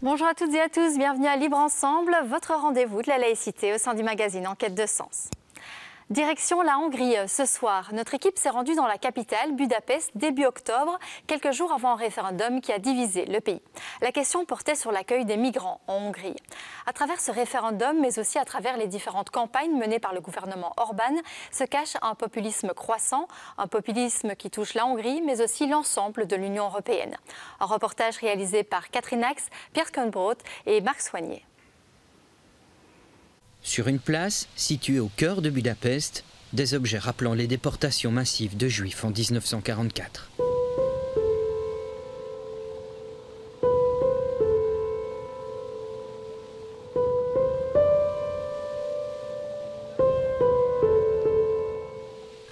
Bonjour à toutes et à tous, bienvenue à Libre Ensemble, votre rendez-vous de la laïcité au sein du magazine Enquête de Sens. Direction la Hongrie ce soir. Notre équipe s'est rendue dans la capitale, Budapest, début octobre, quelques jours avant un référendum qui a divisé le pays. La question portait sur l'accueil des migrants en Hongrie. À travers ce référendum, mais aussi à travers les différentes campagnes menées par le gouvernement Orban, se cache un populisme croissant, un populisme qui touche la Hongrie, mais aussi l'ensemble de l'Union européenne. Un reportage réalisé par Catherine Ax, Pierre Koenbrodt et Marc Soigné. Sur une place située au cœur de Budapest, des objets rappelant les déportations massives de Juifs en 1944.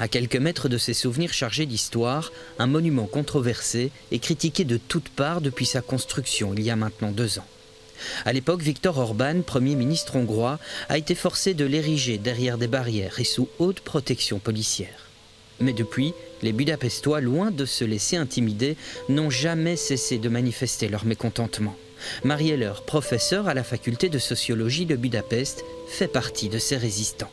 À quelques mètres de ces souvenirs chargés d'histoire, un monument controversé et critiqué de toutes parts depuis sa construction il y a maintenant 2 ans. À l'époque, Viktor Orban, Premier ministre hongrois, a été forcé de l'ériger derrière des barrières et sous haute protection policière. Mais depuis, les Budapestois, loin de se laisser intimider, n'ont jamais cessé de manifester leur mécontentement. Marie Heller, professeure à la faculté de sociologie de Budapest, fait partie de ces résistants.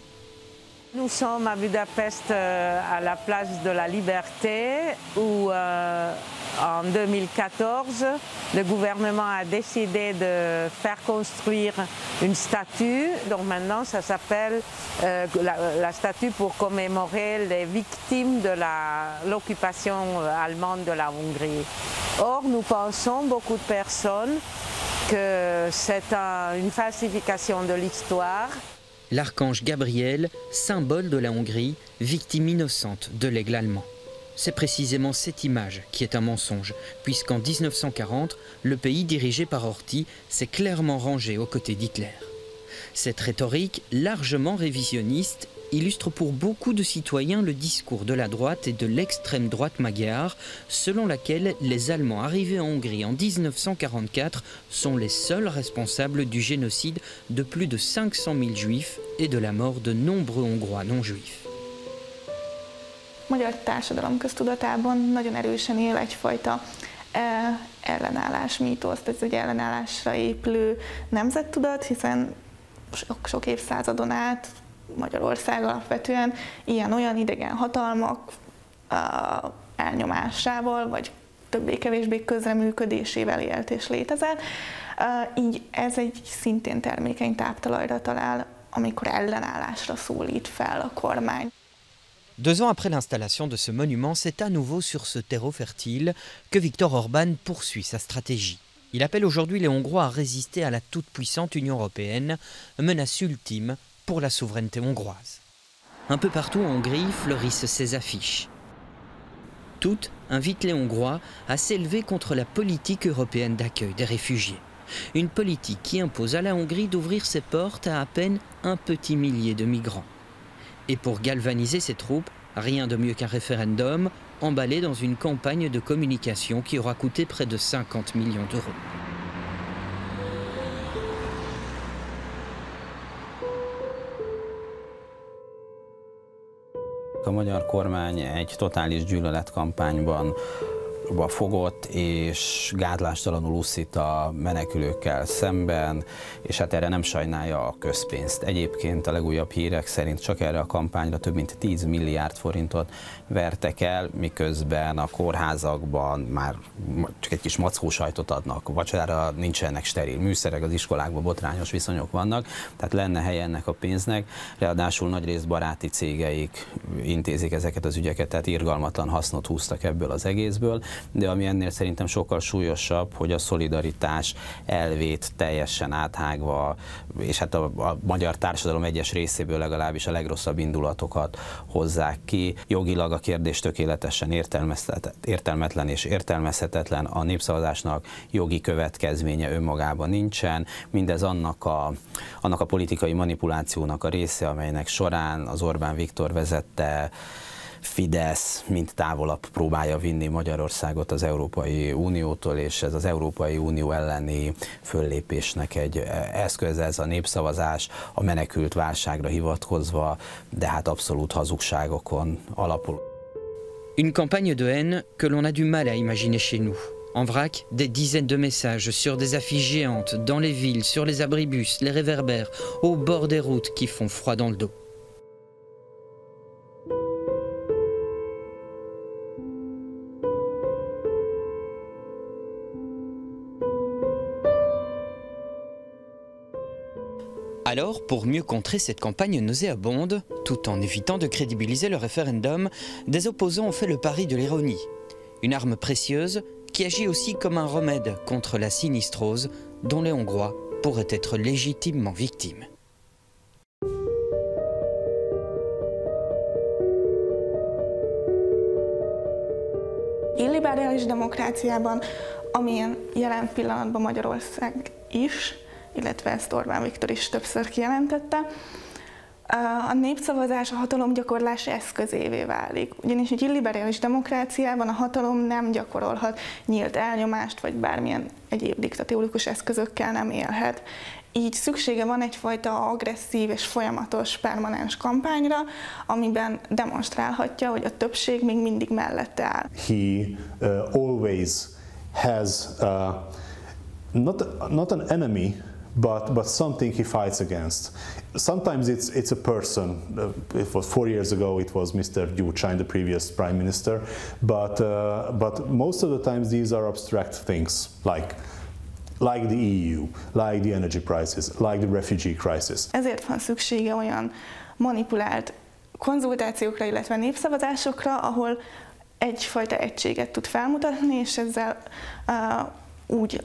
Nous sommes à Budapest, à la place de la Liberté, où en 2014, le gouvernement a décidé de faire construire une statue. Donc maintenant, ça s'appelle la statue pour commémorer les victimes de l'occupation allemande de la Hongrie. Or, nous pensons, beaucoup de personnes, que c'est une falsification de l'histoire. L'archange Gabriel, symbole de la Hongrie, victime innocente de l'aigle allemand. C'est précisément cette image qui est un mensonge, puisqu'en 1940, le pays dirigé par Horthy s'est clairement rangé aux côtés d'Hitler. Cette rhétorique, largement révisionniste, illustre pour beaucoup de citoyens le discours de la droite et de l'extrême droite magyare, selon laquelle les Allemands arrivés en Hongrie en 1944 sont les seuls responsables du génocide de plus de 500 000 juifs et de la mort de nombreux Hongrois non-juifs. Magyar társadalom köztudatában nagyon erősen él egyfajta ellenállás mítoszt, ez egy ellenállásra épülő nemzettudat, hiszen sok évszázadon át Magyarország alapvetően ilyen-olyan idegen hatalmak elnyomásával, vagy többé-kevésbé közreműködésével élt és létezett. Így ez egy szintén termékeny táptalajra talál, amikor ellenállásra szólít fel a kormány. 2 ans après l'installation de ce monument, c'est à nouveau sur ce terreau fertile que Viktor Orban poursuit sa stratégie. Il appelle aujourd'hui les Hongrois à résister à la toute-puissante Union européenne, menace ultime pour la souveraineté hongroise. Un peu partout en Hongrie fleurissent ces affiches. Toutes invitent les Hongrois à s'élever contre la politique européenne d'accueil des réfugiés. Une politique qui impose à la Hongrie d'ouvrir ses portes à peine un petit millier de migrants. Et pour galvaniser ses troupes, rien de mieux qu'un référendum emballé dans une campagne de communication qui aura coûté près de 50 millions d'euros. A magyar kormány egy totális gyűlöletkampányban fogott, és gátlástalanul uszít a menekülőkkel szemben, és hát erre nem sajnálja a közpénzt. Egyébként a legújabb hírek szerint csak erre a kampányra több mint 10 milliárd forintot vertek el, miközben a kórházakban már csak egy kis mackó sajtot adnak, vacsorára nincsenek steril műszerek, az iskolákban botrányos viszonyok vannak, tehát lenne helye ennek a pénznek, ráadásul nagyrészt baráti cégeik intézik ezeket az ügyeket, tehát irgalmatlan hasznot húztak ebből az egészből. de ami ennél szerintem sokkal súlyosabb, hogy a szolidaritás elvét teljesen áthágva, és hát a magyar társadalom egyes részéből legalábbis a legrosszabb indulatokat hozzák ki. Jogilag a kérdés tökéletesen értelmetlen és értelmezhetetlen, a népszavazásnak jogi következménye önmagában nincsen, mindez annak a politikai manipulációnak a része, amelynek során az Orbán Viktor vezette Fidesz mint távolabb próbálja vinni Magyarországot az Európai Uniótól, és ez az Európai Unió elleni föllépésnek egy eszköze, ez a népszavazás, a menekült válságra hivatkozva, de hát abszolút hazugságokon alapul. Une campagne de haine que l'on a du mal à imaginer chez nous. En vrac, des dizaines de messages sur des affiches géantes, dans les villes, sur les abribus, les réverbères, au bord des routes qui font froid dans le dos. Alors, pour mieux contrer cette campagne nauséabonde, tout en évitant de crédibiliser le référendum, des opposants ont fait le pari de l'ironie. Une arme précieuse qui agit aussi comme un remède contre la sinistrose dont les Hongrois pourraient être légitimement victimes. Illiberális demokráciában, amilyen jelen pillanatban Magyarország is, illetve ezt Orbán Viktor is többször kijelentette, a népszavazás a hatalomgyakorlás eszközévé válik. Ugyanis egy illiberális demokráciában a hatalom nem gyakorolhat nyílt elnyomást, vagy bármilyen egyéb diktatórikus eszközökkel nem élhet. Így szüksége van egyfajta agresszív és folyamatos, permanens kampányra, amiben demonstrálhatja, hogy a többség még mindig mellette áll. He always has not an enemy, but something he fights against. Sometimes it's a person. It was 4 years ago. It was Mr. Gyurcsány, the previous prime minister. But most of the times these are abstract things like the EU, like the energy prices, like the refugee crisis. Ezért van szüksége olyan manipulált konzultációkra, illetve népszavazásokra, ahol egyfajta egységet tud felmutatni, és ezzel úgy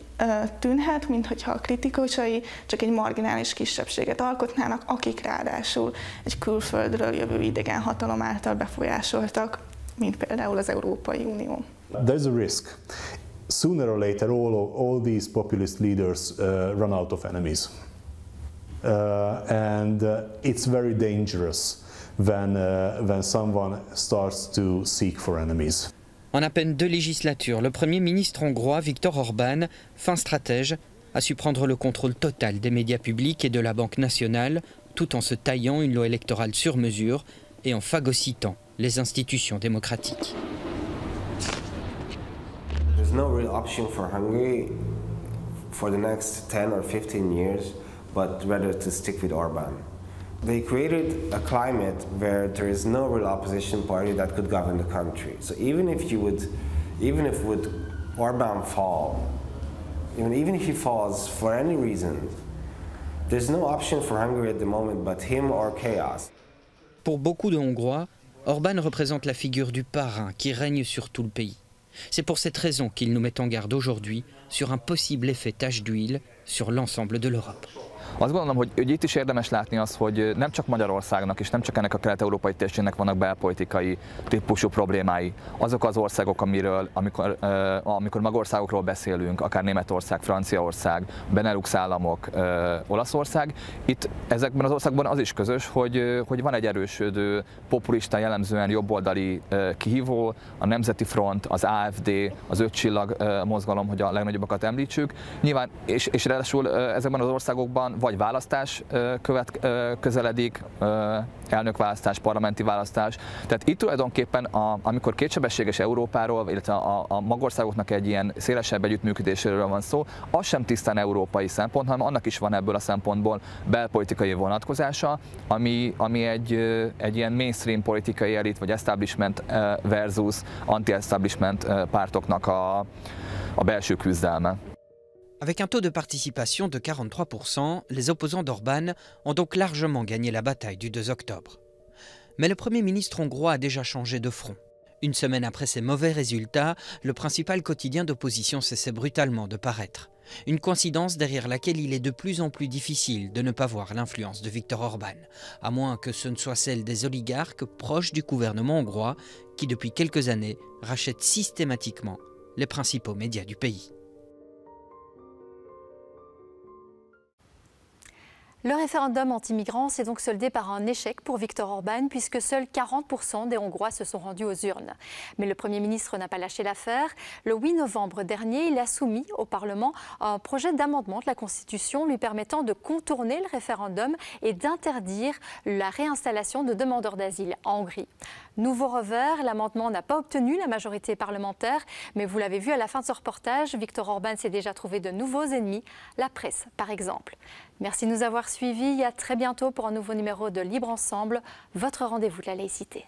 tűnhet, mintha a kritikusai csak egy marginális kisebbséget alkotnának, akik ráadásul egy külföldről jövő idegen hatalom által befolyásoltak, mint például az Európai Unió. There's a risk. Sooner or later, all these populist leaders run out of enemies, and it's very dangerous when someone starts to seek for enemies. En à peine 2 législatures, le Premier ministre hongrois Viktor Orbán, fin stratège, a su prendre le contrôle total des médias publics et de la Banque nationale, tout en se taillant une loi électorale sur mesure et en phagocytant les institutions démocratiques. There's no real option for Hungary for the next 10 or 15 years, but rather to stick with Orbán. They created a climate where there is no real opposition party that could govern the country. So even if Orbán fall, even if he falls for any reason, there's no option for Hungary at the moment but him or chaos. Pour beaucoup de Hongrois, Orbán représente la figure du parrain qui règne sur tout le pays. C'est pour cette raison qu'il nous met en garde aujourd'hui sur un possible effet tache d'huile sur l'ensemble de l'Europe. Azt gondolom, hogy itt is érdemes látni azt, hogy nem csak Magyarországnak és nem csak ennek a kelet-európai térségnek vannak belpolitikai típusú problémái. Azok az országok, amikor magországokról beszélünk, akár Németország, Franciaország, Benelux államok, Olaszország, itt ezekben az országban az is közös, hogy van egy erősödő, populista, jellemzően jobboldali kihívó, a Nemzeti Front, az AfD, az 5 csillag mozgalom, hogy a legnagyobbakat említsük. Nyilván, és ráadásul ezekben az országokban vagy választás közeledik, elnökválasztás, parlamenti választás. Tehát itt tulajdonképpen, amikor kétsebességes Európáról, illetve a magországoknak egy ilyen szélesebb együttműködéséről van szó, az sem tisztán európai szempont, hanem annak is van ebből a szempontból belpolitikai vonatkozása, ami egy ilyen mainstream politikai elit, vagy establishment versus anti-establishment pártoknak a belső küzdelme. Avec un taux de participation de 43%, les opposants d'Orbán ont donc largement gagné la bataille du 2 octobre. Mais le Premier ministre hongrois a déjà changé de front. Une semaine après ces mauvais résultats, le principal quotidien d'opposition cessait brutalement de paraître. Une coïncidence derrière laquelle il est de plus en plus difficile de ne pas voir l'influence de Viktor Orban, à moins que ce ne soit celle des oligarques proches du gouvernement hongrois qui depuis quelques années rachètent systématiquement les principaux médias du pays. Le référendum anti-migrants s'est donc soldé par un échec pour Viktor Orban puisque seuls 40% des Hongrois se sont rendus aux urnes. Mais le Premier ministre n'a pas lâché l'affaire. Le 8 novembre dernier, il a soumis au Parlement un projet d'amendement de la Constitution lui permettant de contourner le référendum et d'interdire la réinstallation de demandeurs d'asile en Hongrie. Nouveau revers, l'amendement n'a pas obtenu la majorité parlementaire, mais vous l'avez vu à la fin de ce reportage, Viktor Orban s'est déjà trouvé de nouveaux ennemis, la presse par exemple. Merci de nous avoir suivis et à très bientôt pour un nouveau numéro de Libre Ensemble, votre rendez-vous de la laïcité.